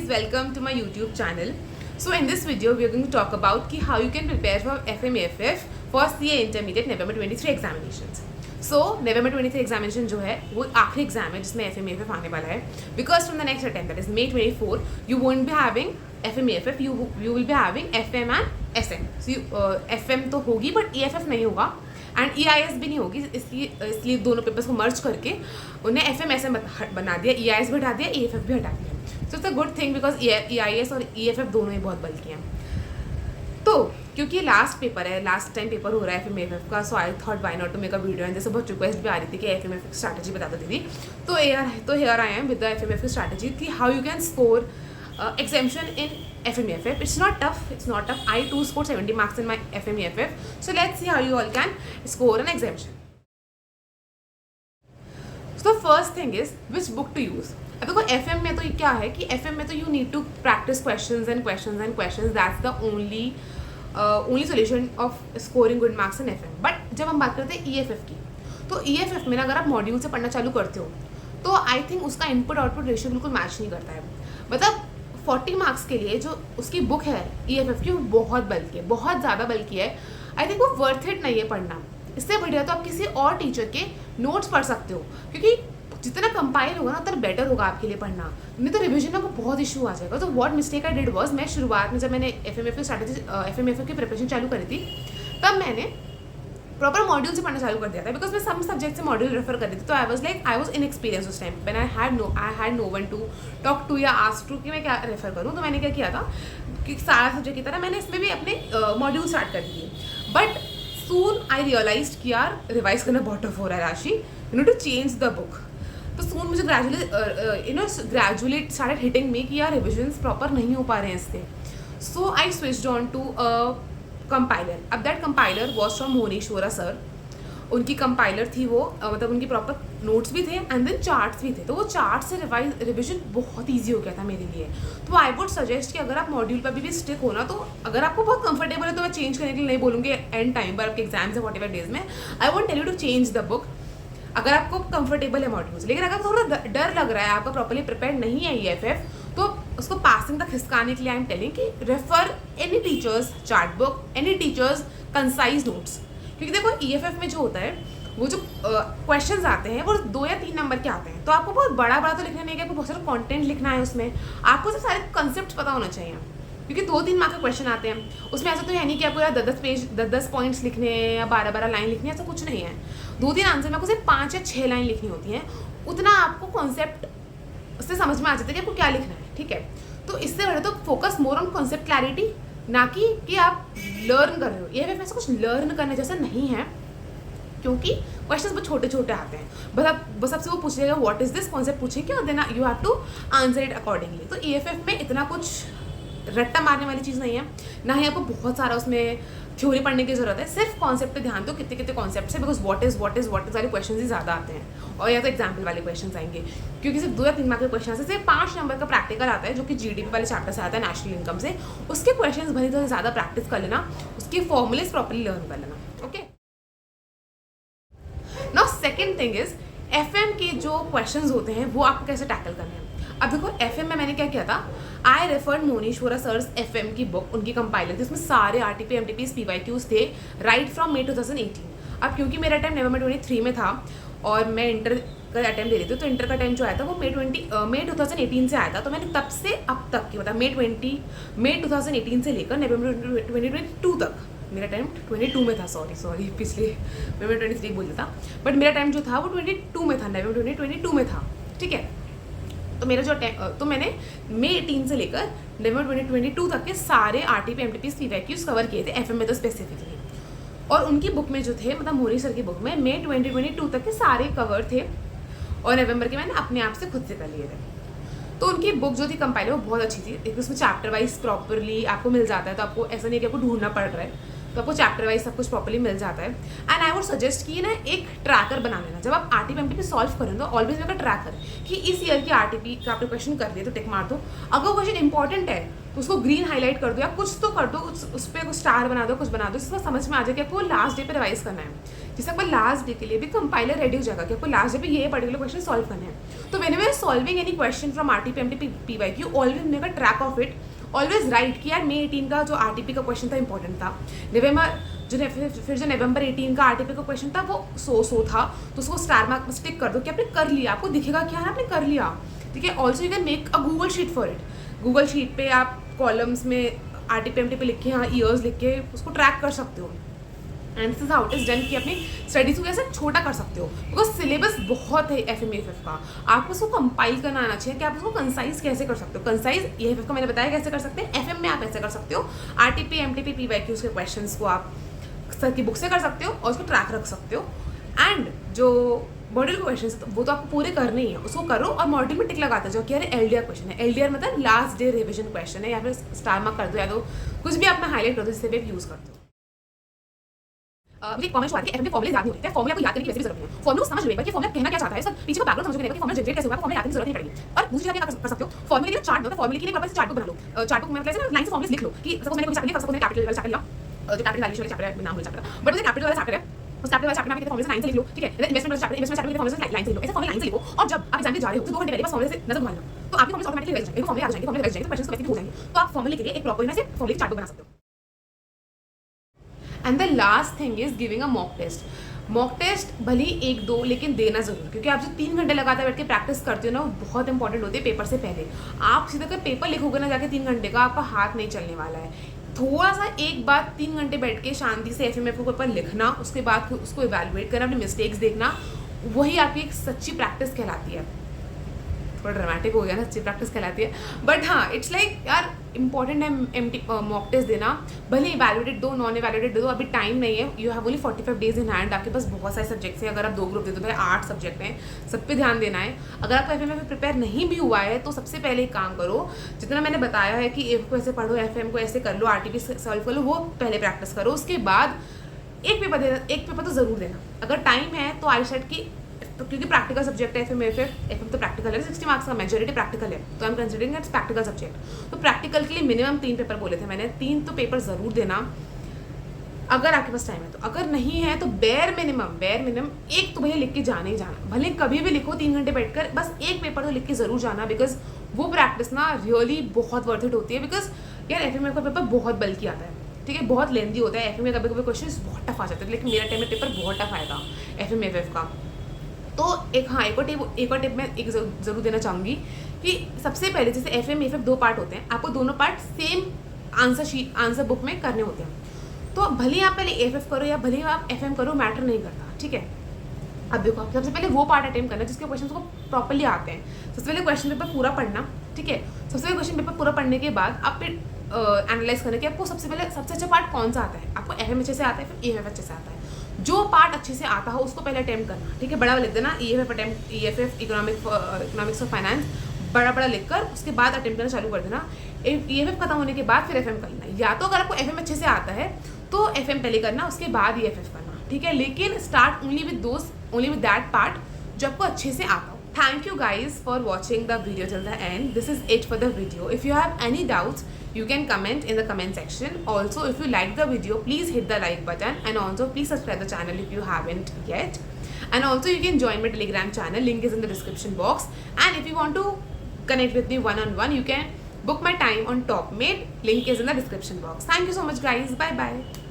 Welcome to my YouTube channel. So in this video we are going to talk about कि how you can prepare for FMEFF for CA Intermediate November 23 examinations. So November 23 examination जो है वो आखिरी exam है जिसमें FMEFF आने वाला है. Because from the next attempt that is May 24 you won't be having FMEFF, you will be having FM and SM. So FM तो होगी but EFF नहीं होगा एंड EIS भी नहीं होगी, इसलिए दोनों पेपर्स को मर्ज करके उन्हें FM SM बना दिया, EIS भी हटा दिया, EFF भी हटा दिया. So it's a good thing because EIS और EFF दोनों ही बहुत बल्कि हैं. तो क्योंकि लास्ट पेपर है, लास्ट टाइम पेपर हो रहा है FMEFF का, so I thought why not to make a video. And जैसे बहुत रिक्वेस्ट भी आ रही थी कि FMEFF की स्ट्रैटेजी बता दो दीदी. तो here I am with the FMEFF strategy कि how you can score exemption in FMEFF. It's not tough. I too scored 70 marks in my FMEFF. So let's see how you all can score an exemption. So the first thing is which book to use. अब देखो FM में तो क्या है कि FM में तो you need to practice questions. That's the only solution of scoring good marks in FM. But जब हम बात करते हैं EFF की, तो EFF में अगर आप मॉड्यूल से पढ़ना चालू करते हो तो आई थिंक उसका इनपुट आउटपुट रेशियो बिल्कुल मैच नहीं करता है. मतलब 40 मार्क्स के लिए जो उसकी बुक है EFF की वो बहुत बल्कि है, बहुत ज़्यादा बल्कि है. आई थिंक वो वर्थ इट नहीं है पढ़ना. इससे बढ़िया तो आप किसी और टीचर के नोट्स पढ़ सकते हो, क्योंकि जितना कंपाइल होगा ना उतना बेटर होगा आपके लिए पढ़ना. नहीं तो रिविजन में वो बहुत इशू आ जाएगा. तो what mistake I did was, मैं शुरुआत में जब मैंने FMEFF की प्रिपरेशन चालू करी थी तब मैंने प्रॉपर मॉड्यूल से पढ़ना चालू कर दिया था. बिकॉज मैं सब सब्जेक्ट से मॉड्यूल रेफर कर रही थी. तो आई वॉज इनएक्सपीरियंस उस time when I had no one to talk to या आस्क टू कि मैं क्या रेफर करूँ. तो मैंने क्या किया था कि सारा सब्जेक्ट की तरह मैंने इसमें भी अपने मॉड्यूल स्टार्ट कर दिए. बट सून आई रियलाइज कि यार रिवाइज करना बहुत टफ हो रहा है Rashi, you know to change the book. तो सून मुझे ग्रेजुअली स्टार्टेड हिटिंग में कि यार रिविजन्स प्रॉपर नहीं हो पा रहे हैं इससे. So I switched on to compiler. अब that compiler was from Moneeshwara sir. उनकी कंपाइलर थी वो, मतलब उनकी प्रॉपर नोट्स भी थे एंड देन चार्ट्स भी थे. तो वो चार्ट से रिविजन बहुत इजी हो गया था मेरे लिए. तो आई वुड सजेस्ट कि अगर आप मॉड्यूल पर भी स्टिक हो ना, तो अगर आपको बहुत कंफर्टेबल है तो मैं चेंज करने के लिए नहीं बोलूँगी एंड टाइम पर, आपके एग्जाम्स है 45 डेज में. I won't tell you to change the book अगर आपको कंफर्टेबल है मॉड्यूल्स. लेकिन अगर थोड़ा डर लग रहा है, आपका प्रॉपर्ली प्रिपेयर नहीं है EFF, तो उसको पासिंग तक खिसकाने के लिए आई एम टेलिंग कि refer any teachers chart book, any teachers concise notes. क्योंकि देखो EFF में जो होता है वो जो क्वेश्चंस आते हैं वो 2 या 3 नंबर के आते हैं. तो आपको बहुत बड़ा तो लिखना नहीं है, आपको बहुत सारा कंटेंट लिखना है उसमें. आपको सिर्फ सारे कंसेप्ट पता होना चाहिए, क्योंकि 2-3 मार्क के क्वेश्चन आते हैं. उसमें ऐसा तो है नहीं कि आपको यार 10 पॉइंट्स लिखने हैं या 12 लाइन लिखनी है, ऐसा कुछ नहीं है. 2-3 आंसर में आपको सिर्फ 5 या 6 लाइन लिखनी होती हैं. उतना आपको कॉन्सेप्ट उससे समझ में आ जाता है कि आपको क्या लिखना है. ठीक है, तो इससे बड़े तो focus more on concept clarity, ना कि आप लर्न कर रहे हो. ये ऐसा कुछ लर्न करने जैसा नहीं है, क्योंकि क्वेश्चंस बहुत छोटे छोटे आते हैं. बस आपसे वो पूछेगा व्हाट इज दिस, कॉन्सेप्ट पूछेंगे और then you have to answer it accordingly. तो EFF में इतना कुछ रट्टा मारने वाली चीज़ नहीं है, ना ही आपको बहुत सारा उसमें थ्योरी पढ़ने की जरूरत है. सिर्फ कॉन्सेप्ट पे ध्यान दो, कितने कॉन्सेप्ट है. बिकॉज व्हाट इज वाले क्वेश्चन ही ज़्यादा आते हैं, और या तो एग्जाम्पल वाले क्वेश्चन आएंगे. क्योंकि सिर्फ 2 या 3 मार्क के क्वेश्चन से सिर्फ 5 नंबर का प्रैक्टिकल आता है, जो कि GDP वाले चैप्टर से आता है, नेशनल इनकम से. उसके क्वेश्चन भली तो ज़्यादा प्रैक्टिस कर लेना, उसके फॉर्मूलेज प्रॉपरली लर्न कर लेना. Okay, now second thing is FM के जो क्वेश्चन होते हैं वो आपको कैसे टैकल करने हैं. अब देखो FM में मैंने क्या किया था, आई रेफर्ड मोनीश्वरा सर्स FM की बुक, उनकी कंपाइलर थी. उसमें सारे RTP MTPs PYQs थे राइट फ्रॉम May 2018. अब क्योंकि मेरा टाइम November 23 में था और मैं इंटर का अटैम्प्ट दे रही थी, तो इंटर का टाइम जो आया था वो May 2018 से आया था. तो मैंने तब से अब तक की मतलब May 2018 से लेकर November 2022 तक, मेरा टाइम 22 में था. सॉरी पिछले November 23 बोल था, बट मेरा टाइम जो था वो 22 में था, November 2022 में था. ठीक है, तो मेरा जो तो मैंने May 18 से लेकर November 2022 तक के सारे RTP MTPs PYQs कवर किए थे FM में तो स्पेसिफिकली. और उनकी बुक में जो थे, मतलब मोनी सर की बुक में May 2022 तक के सारे कवर थे, और नवंबर के मैंने अपने आप से खुद से कर लिए थे. तो उनकी बुक जो थी कंपाइलर वो बहुत अच्छी थी. एक उसमें चैप्टर वाइज प्रॉपरली आपको मिल जाता है, तो आपको ऐसा नहीं कि आपको ढूंढना पड़ रहा है, तो आपको चैप्टर वाइज सब कुछ प्रॉपरली मिल जाता है. एंड आई वुड सजेस्ट कि ना एक ट्रैकर बना लेना. जब आप RTP MTP सॉल्व करें तो ऑलवेज मेरा ट्रैकर कि इस ईयर की RTP का आपने क्वेश्चन कर दिया तो टिक मार दो. अगर क्वेश्चन इंपॉर्टेंट है तो उसको ग्रीन हाईलाइट कर दो या कुछ तो कर दो, उस पर कुछ स्टार बना दो, कुछ बना दो जिसको समझ में आ जाए कि आपको लास्ट डे पे रिवाइज करना है। जिससे आपको लास्ट डे के लिए भी कंपाइलर रेडी हो जाएगा कि आपको लास्ट डे पे ये पर्टिकुलर क्वेश्चन सॉल्व करने हैं। तो whenever you are solving any question from RTP MTP PYQ, always make a track of it, always write कि यार May 18 का जो आरटीपी का क्वेश्चन था इंपॉर्टेंट था, फिर जो नवंबर 18 का आरटीपी का क्वेश्चन था वो सो था, तो उसको स्टार मार्क में स्टिक कर दो कि आपने कर लिया, आपको दिखेगा क्या है आपने कर लिया, ठीक है। Also you can make a Google sheet for it, Google sheet पे आप कॉलम्स में आरटीपी एमटीपी लिख के, यहाँ ईयर्स लिख के उसको ट्रैक कर सकते हो। And this is how it is done कि अपनी स्टडीज को कैसे छोटा कर सकते हो, बिकॉज सिलेबस बहुत है एफएमएफएफ का, आपको उसको कंपाइल करना आना चाहिए कि आप उसको कंसाइज कैसे कर सकते हो। कंसाइज एएफएफ का मैंने बताया कैसे कर सकते हैं, एफएम में आप ऐसे कर सकते हो, आरटीपी एमटीपी पीवाईक्यूज के क्वेश्चंस को आप सर की बुक से कर सकते हो और उसको ट्रैक रख सकते हो। एंड जो मॉड्यूल के क्वेश्चन वो तो आपको पूरे करने ही है, उसको करो और मॉड्यूल में टिक लगाते जाओ कि यार एलडीआर क्वेश्चन है, एलडीआर मतलब लास्ट डे रिवीजन क्वेश्चन है, या फिर स्टार मार्क कर दो या तो कुछ भी अपना हाईलाइट कर दो जिससे भी आप यूज करते हो। मुझे कमेंट हुआ कि एफएम के फॉर्मूले याद नहीं होते, फॉर्मूला को याद करने की वैसे भी जरूरत नहीं है, फॉर्मूला समझ लेगा कि फॉर्मूला कहना क्या चाहता है, सर पीछे का बैकग्राउंड समझ लेगा कि फॉर्मूला जनरेट कैसे होगा, फॉर्मूला याद करने की जरूरत नहीं पड़ेगी। और दूसरी चीज क्या कर सकते हो, फॉर्मूले के लिए चार्ट दो, फॉर्मूले के लिए प्रॉपर चार्ट बुक बना लो, चार्ट बुक में मतलब लाइन से फॉर्मूले लिख लो कि सपोज मैंने कोई चैप्टर लिया, सपोज मैंने कैपिटल वाला चैप्टर लिया, जो कैपिटल वैल्यू वाला चैप्टर है, नाम बोल चैप्टर, बट मुझे कैपिटल वाला चैप्टर है, उस कैपिटल वाला चैप्टर में फॉर्मूले से लाइन से लिख लो, ठीक है। इन्वेस्टमेंट वाला चैप्टर के फॉर्मूले से लाइन से लिख लो, ऐसे फॉर्मूले लाइन से लिखो, और जब आप एग्जाम में जा रहे हो तो 2 घंटे पहले बस फॉर्मूले से नजर घुमा लो, तो आपके फॉर्मूले ऑटोमेटिकली रिवाइज हो जाएंगे, फॉर्मूले आ जाएंगे, फॉर्मूले रिवाइज हो जाएंगे, क्वेश्चंस तो वैसे भी हो जाएंगे। तो आप फॉर्मूले के लिए एक प्रॉपर में से फॉर्मूले चार्ट बुक बना सकते हो। And the last thing is giving a mock test. Mock test भले ही 1-2 लेकिन देना जरूर, क्योंकि आप जो 3 घंटे लगातार बैठ के प्रैक्टिस करते हो ना, वो बहुत इंपॉर्टेंट होती है पेपर से पहले। आप सीधा कर पेपर लिखोगे ना जाके 3 घंटे का, आपका हाथ नहीं चलने वाला है। थोड़ा सा एक बात 3 घंटे बैठ के शांति से एफएमएफ के ऊपर लिखना, उसके बाद उसको इवैल्यूएट करना, अपने मिस्टेक्स देखना, वही आपकी एक सच्ची प्रैक्टिस कहलाती है। थोड़ा ड्रामेटिक हो गया ना, सच्ची प्रैक्टिस कहलाती है, बट हाँ इट्स लाइक यार इंपॉर्टेंट है मॉक टेस्ट देना, भले इवैल्यूएटेड दो नॉन इवैल्यूएटेड दो, अभी टाइम नहीं है, you have only 45 days in hand, आपके पास बहुत सारे सब्जेक्ट्स हैं, अगर आप 2 ग्रुप दे दो भाई 8 सब्जेक्ट हैं, सब पे ध्यान देना है। अगर आपको एफएम प्रिपेयर नहीं भी हुआ है तो सबसे पहले एक काम करो, जितना मैंने बताया है कि एफ को ऐसे पढ़ो, एफएम को ऐसे कर लो, आरटीपी सॉल्व कर लो, वो पहले प्रैक्टिस करो, उसके बाद एक पेपर तो ज़रूर देना। अगर टाइम है तो आई सेट की, क्योंकि प्रैक्टिकल सब्जेक्ट है एफएम तो प्रैक्टिकल है, 60 मार्क्स का मेजॉरिटी प्रैक्टिकल है, तो I am considering it's practical subject. तो प्रैक्टिकल के लिए मिनिमम 3 पेपर बोले थे मैंने, 3 तो पेपर ज़रूर देना अगर आपके पास टाइम है तो। अगर नहीं है तो बेयर मिनिमम एक तो भैया लिख के जाना ही जाना, भले कभी भी लिखो 3 घंटे बैठकर, बस एक पेपर तो लिख के ज़रूर जाना, बिकॉज वो प्रैक्टिस ना रियली बहुत वर्थ इट होती है। बिकॉज यार एफएम का पेपर बहुत बल्कि आता है, ठीक है, बहुत लेंदी होता है, एफएम में कभी कभी क्वेश्चन बहुत टफ आ जाते हैं, लेकिन मेरा टाइम में पेपर बहुत टफ आएगा एफएम का। तो एक और टिप मैं एक ज़रूर देना चाहूँगी कि सबसे पहले जैसे एफएम 2 पार्ट होते हैं, आपको दोनों पार्ट सेम आंसर बुक में करने होते हैं। तो भले ही आप पहले एएफएफ करो या भले ही आप एफएम करो, मैटर नहीं करता, ठीक है। अब देखो सबसे पहले वो पार्ट अटेम्प्ट करना जिसके क्वेश्चन को प्रॉपर्ली आते हैं। सबसे पहले क्वेश्चन पेपर पूरा पढ़ना, ठीक है। सबसे पहले क्वेश्चन पेपर पूरा पढ़ने के बाद आप फिर एनालाइज करना कि आपको सबसे अच्छा पार्ट कौन सा आता है, आपको एफएम अच्छे से आता है, फिर एएफएफ अच्छे से आता है। जो पार्ट अच्छे से आता हो उसको पहले अटेम्प्ट करना, ठीक है, बड़ा लिख देना ईएफएफ इकोनॉमिक्स और फाइनेंस बड़ा लिखकर उसके बाद अटेम्प्ट करना चालू कर देना। ईएफएफ खत्म होने के बाद फिर एफएम करना, या तो अगर आपको एफएम अच्छे से आता है तो एफएम पहले करना, उसके बाद ईएफएफ करना, ठीक है। लेकिन start only with that part जो आपको अच्छे से आता हो। Thank you guys for watching the video till the end. This is it for the video. If you have any doubts, you can comment in the comment section. Also, if you like the video, please hit the like button, and also please subscribe the channel if you haven't yet. And also you can join my Telegram channel, link is in the description box. And if you want to connect with me one-on-one, you can book my time on TopMate, link is in the description box. Thank you so much guys, bye bye.